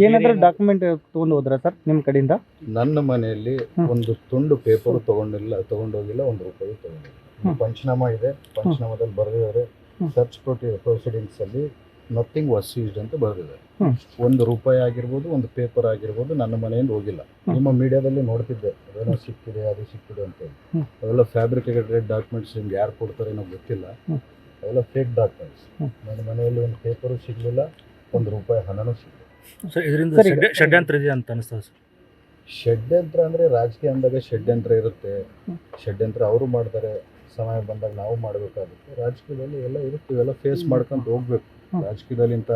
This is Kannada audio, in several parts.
ಏನಾದರೂ ಡಾಕ್ಯುಮೆಂಟ್ ತೊಗೊಂಡು ಹೋದ್ರಾ ಸರ್ ನಿಮ್ಮ ಕಡೆಯಿಂದ? ನನ್ನ ಮನೆಯಲ್ಲಿ ಒಂದು ತುಂಡು ಪೇಪರ್ ತಗೊಂಡೋಗಿಲ್ಲ, 1 ರೂಪಾಯಿ ತಗೊಂಡಿಲ್ಲ. ಪಂಚನಾಮ ಇದೆ, ಪಂಚನಾಮದಲ್ಲಿ ಬರೆದಿದ್ದಾರೆ ಸರ್ಚ್ ಪ್ರೊಸೀಡಿಂಗ್ಸ್ ಅಲ್ಲಿ ನಥಿಂಗ್ ವಾಸ್ ಸೀಸ್ಡ್ ಅಂತ ಬರೆದಿದ್ದಾರೆ. 1 ರೂಪಾಯಿ ಆಗಿರ್ಬೋದು, 1 ಪೇಪರ್ ಆಗಿರ್ಬೋದು ನನ್ನ ಮನೆಯಿಂದ ಹೋಗಿಲ್ಲ. ನಿಮ್ಮ ಮೀಡಿಯಾದಲ್ಲಿ ನೋಡ್ತಿದ್ದೆ ಅದೇನೋ ಸಿಕ್ಕಿದೆ, ಅದು ಸಿಕ್ಕಿದೆ ಅಂತ. ಅವೆಲ್ಲ ಫ್ಯಾಬ್ರಿಕೇಟೆಡ್ ಡಾಕ್ಯುಮೆಂಟ್ಸ್ ನಿಮ್ಗೆ ಯಾರು ಕೊಡ್ತಾರೆ ಅನ್ನೋ ಗೊತ್ತಿಲ್ಲ. ಅವೆಲ್ಲ ಫೇಕ್ ಡಾಕ್ಯುಮೆಂಟ್ಸ್. ನನ್ನ ಮನೆಯಲ್ಲಿ 1 ಪೇಪರು ಸಿಗಲಿಲ್ಲ, 1 ರೂಪಾಯಿ ಹಣನೂ ಸಿಗಲಿಲ್ಲ. ಸರ್ ಇದರಿಂದ ಷಡ್ಯಂತ್ರ ಇದೆ ಅಂತ ಅನಿಸ್ತದೆ ಸರ್? ಷಡ್ಯಂತ್ರ ಅಂದರೆ ರಾಜಕೀಯ ಅಂದಾಗ ಷಡ್ಯಂತ್ರ ಇರುತ್ತೆ. ಷಡ್ಯಂತ್ರ ಅವರು ಮಾಡ್ತಾರೆ, ಸಮಯ ಬಂದಾಗ ನಾವು ಮಾಡಬೇಕಾಗುತ್ತೆ. ರಾಜಕೀಯದಲ್ಲಿ ಎಲ್ಲ ಇರುತ್ತೆ, ಇವೆಲ್ಲ ಫೇಸ್ ಮಾಡ್ಕೊಂಡು ಹೋಗ್ಬೇಕು. ರಾಜಕೀಯದಲ್ಲಿ ಇಂಥ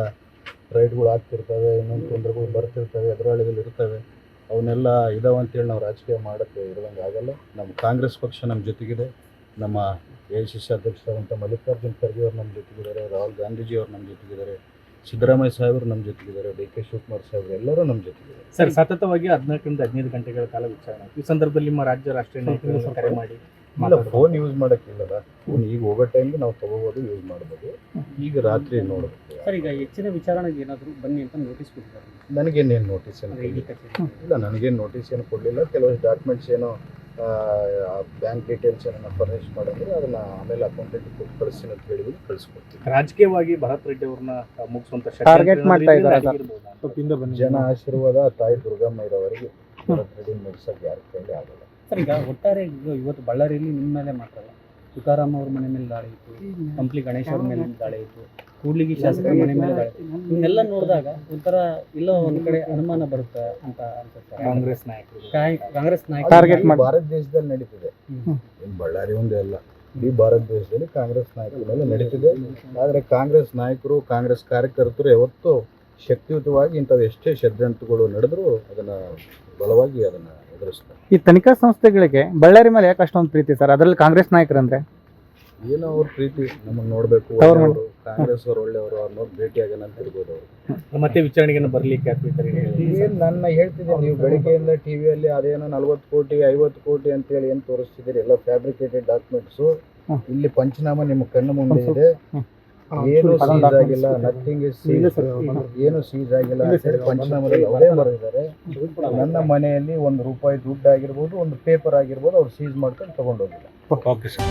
ರೈಟ್ಗಳು ಆಗ್ತಿರ್ತವೆ, ಇನ್ನೊಂದು ತೊಂದರೆಗಳು ಬರ್ತಿರ್ತವೆ, ಎದುರಾಳಿಗಳು ಇರ್ತವೆ. ಅವನ್ನೆಲ್ಲ ಇದಾವೆ ಅಂತೇಳಿ ನಾವು ರಾಜಕೀಯ ಮಾಡೋಕ್ಕೆ ಇರೋದಂಗೆ ಆಗಲ್ಲ. ನಮ್ಮ ಕಾಂಗ್ರೆಸ್ ಪಕ್ಷ ನಮ್ಮ ಜೊತೆಗಿದೆ. ನಮ್ಮ AICC ಅಧ್ಯಕ್ಷರಾದಂಥ ಮಲ್ಲಿಕಾರ್ಜುನ್ ಖರ್ಗೆ ಅವರು ನಮ್ಮ ಜೊತೆಗಿದ್ದಾರೆ, ರಾಹುಲ್ ಗಾಂಧೀಜಿ ಅವರು ನಮ್ಮ ಜೊತೆಗಿದ್ದಾರೆ, ಸಿದ್ದರಾಮಯ್ಯ ಸಾಹೇಬರು ನಮ್ಮ ಜೊತೆಗಿದ್ದಾರೆ, DK ಶಿವಕುಮಾರ್ ಸಾಹೇಬರು ಎಲ್ಲರೂ ನಮ್ಮ ಜೊತೆಗಿದ್ದಾರೆ. ಸರ್ ಸತತವಾಗಿ 14ರಿಂದ 15 ಗಂಟೆಗಳ ಕಾಲ ವಿಚಾರಣೆ. ಈ ಸಂದರ್ಭದಲ್ಲಿ ನಿಮ್ಮ ರಾಜ್ಯ ರಾಷ್ಟ್ರೀಯ ನಾಯಕರನ್ನು ಕರೆ ಮಾಡಿ ಇಲ್ಲ, ಫೋನ್ ಯೂಸ್ ಮಾಡೋಕ್ಕಿಲ್ಲದ. ಫೋನ್ ಈಗ ಹೋಗೋ ಟೈಮ್ಗೆ ನಾವು ತೊಗೋಬೋದು, ಯೂಸ್ ಮಾಡ್ಬೋದು. ಈಗ ರಾತ್ರಿ ನೋಡಬೇಕು ಸರ್. ಈಗ ಹೆಚ್ಚಿನ ವಿಚಾರಣೆಗೆ ಏನಾದರೂ ಬನ್ನಿ ಅಂತ ನೋಟಿಸ್ ಕೊಟ್ಟಿದ್ದಾರೆ? ನನಗೇನೇನು ನೋಟಿಸ್ ಏನು ಇಲ್ಲ, ನನಗೇನು ನೋಟಿಸ್ ಏನು ಕೊಡಲಿಲ್ಲ. ಕೆಲವಷ್ಟು ಡಾಕ್ಯುಮೆಂಟ್ಸ್ ಏನೋ ಬ್ಯಾಂಕ್ ಡೀಟೇಲ್ಸ್ ಏನೋ ಫರ್ನಿಶ್ ಮಾಡಿದ್ರೆ ಅದನ್ನ ಆಮೇಲೆ ಅಕೌಂಟೆಂಟ್ ಕೊಟ್ಟು ಕಳಿಸ್ತೀನಿ ಅಂತ ಹೇಳಿದ್ರು, ಕಳಿಸ್ಕೊಡ್ತೀನಿ. ರಾಜಕೀಯವಾಗಿ ಭರತ್ ರೆಡ್ಡಿ ಅವ್ರನ್ನ ಮುಗಿಸುವಂತ ಟಾರ್ಗೆಟ್ ಮಾಡ್ತಾ ಇದ್ದಾರೆ. ಜನ ಆಶೀರ್ವಾದ ತಾಯಿ ದುರ್ಗಮ್ಮ ಇರೋವರೆಗೆ ಭರತ್ ರೆಡ್ಡಿ ಮುಗಿಸೋಕೆ ಯಾರ ಕೈಲಿ ಆಗಲ್ಲ. ಸರ್ ಈಗ ಒಟ್ಟಾರೆ ಇವತ್ತು ಬಳ್ಳಾರಿಯಲ್ಲಿ ನಿಮ್ಮ ಮೇಲೆ ಮಾತ್ರ ಅಲ್ಲ, ತುಕಾರಾಮ್ ಅವ್ರ ಮನೆ ಮೇಲೆ ದಾಳಿ ಇತ್ತು, ಕಂಪ್ಲಿ ಗಣೇಶ್ ಅವ್ರ ಮೇಲೆ ದಾಳಿ ಇತ್ತು, ಕೂಡ್ಲಿಗಿ ಶಾಸಕರ ಮನೆ ಮೇಲೆ ದಾಳಿ ಇತ್ತು. ಇವನ್ನೆಲ್ಲ ನೋಡಿದಾಗ ಒಂಥರ ಎಲ್ಲೋ ಒಂದು ಕಡೆ ಅನುಮಾನ ಬರುತ್ತೆ ಅಂತ ಅನ್ಸುತ್ತೆ. ಕಾಂಗ್ರೆಸ್ ನಾಯಕರು ಟಾರ್ಗೆಟ್ ಮಾಡಿ ಭಾರತ ದೇಶದಲ್ಲಿ ನಡೀತಿದೆ. ಇನ್ನು ಬಳ್ಳಾರಿ ಒಂದೇ ಅಲ್ಲ, ಇಡೀ ಭಾರತ ದೇಶದಲ್ಲಿ ಕಾಂಗ್ರೆಸ್ ನಾಯಕರ ಮೇಲೆ ನಡೀತಿದೆ. ಆದರೆ ಕಾಂಗ್ರೆಸ್ ನಾಯಕರು, ಕಾಂಗ್ರೆಸ್ ಕಾರ್ಯಕರ್ತರು ಯಾವತ್ತೂ ಶಕ್ತಿಯುತವಾಗಿ ಇಂಥವು ಎಷ್ಟೇ ಷಡ್ಯಂತ್ರಗಳು ನಡೆದರೂ ಅದನ್ನು ಬಲವಾಗಿ ಅದನ್ನು ಎದುರಿಸ್ತಾರೆ. ಈ ತನಿಖಾ ಸಂಸ್ಥೆಗಳಿಗೆ ಬಳ್ಳಾರಿ ಮೇಲೆ ಯಾಕೆ ಅಷ್ಟೊಂದು ಪ್ರೀತಿ ಸರ್? ಅದರಲ್ಲಿ ಕಾಂಗ್ರೆಸ್ ನಾಯಕರಂದ್ರೆ ಏನೋ ಅವ್ರ ಪ್ರೀತಿ, ನಮಗೆ ನೋಡಬೇಕು, ಕಾಂಗ್ರೆಸ್ ಅವರು ಒಳ್ಳೆಯವರು, ಅವ್ರು ನೋಡಿ ಭೇಟಿಯಾಗೋಣ ಅಂತ ಇರ್ಬೋದು. ಅವರು ಮತ್ತೆ ವಿಚಾರಣೆಗೆ ಬರಲಿಕ್ಕೆ ಏನು ನನ್ನ ಹೇಳ್ತಿದ್ದೆ, ನೀವು ಬೆಳಿಗ್ಗೆಯಿಂದ ಟಿವಿಯಲ್ಲಿ ಅದೇನೋ 40 ಕೋಟಿ 50 ಕೋಟಿ ಅಂತೇಳಿ ಏನು ತೋರಿಸ್ತಿದ್ದೀರಿ, ಎಲ್ಲ ಫ್ಯಾಬ್ರಿಕೇಟೆಡ್ ಡಾಕ್ಯುಮೆಂಟ್ಸು. ಇಲ್ಲಿ ಪಂಚನಾಮ ನಿಮ್ಮ ಕಣ್ಣು ಮುಂದೆ ಇದೆ, ಏನು ಸೀಸ್ ಆಗಿಲ್ಲ, ನಥಿಂಗ್ ಇಸ್ ಸೀಸ್, ಏನು ಸೀಸ್ ಆಗಿಲ್ಲ ಅಂತೇಳಿ ಪಂಚನಾಮದಲ್ಲಿ ಅವರೇ ಬರೆದಿದ್ದಾರೆ. ನನ್ನ ಮನೆಯಲ್ಲಿ 1 ರೂಪಾಯಿ ದುಡ್ಡು ಆಗಿರ್ಬೋದು, 1 ಪೇಪರ್ ಆಗಿರ್ಬೋದು, ಅವ್ರು ಸೀಸ್ ಮಾಡ್ಕೊಂಡು ತಗೊಂಡೋಗಿಲ್ಲ. Okay sir.